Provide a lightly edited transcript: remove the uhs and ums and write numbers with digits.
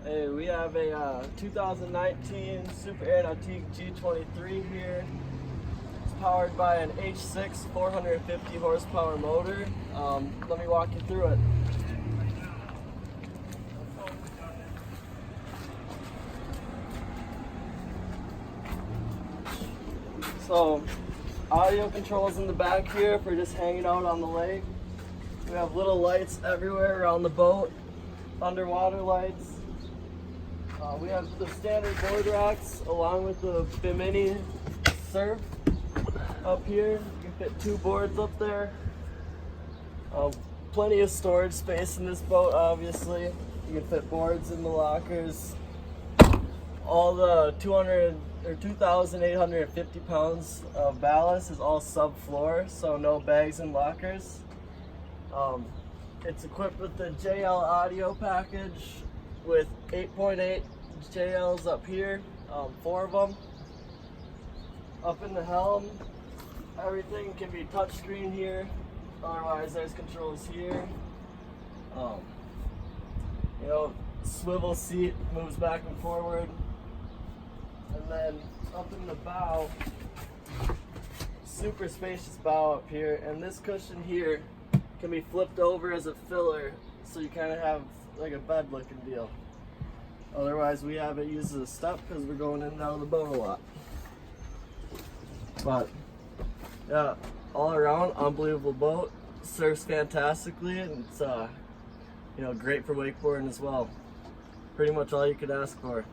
Hey, we have a 2019 Super Air Nautique G23 here. It's powered by an H6 450 horsepower motor. Let me walk you through it. So, audio controls in the back here if we're just hanging out on the lake. We have little lights everywhere around the boat, underwater lights. We have the standard board racks along with the Bimini surf up here. You can fit 2 boards up there. Plenty of storage space in this boat, obviously. You can fit boards in the lockers. All the 2,850 pounds of ballast is all subfloor, so no bags and lockers. It's equipped with the JL audio package with 8.8 JLs up here, 4 of them. Up in the helm, everything can be touchscreen here. Otherwise, there's controls here. Swivel seat moves back and forward. And then up in the bow, super spacious bow up here, and this cushion here can be flipped over as a filler, so you kind of have like a bed looking deal. Otherwise, we have it used as a step because we're going in and out of the boat a lot. But yeah, all around, unbelievable boat. Surfs fantastically, and it's great for wakeboarding as well. Pretty much all you could ask for.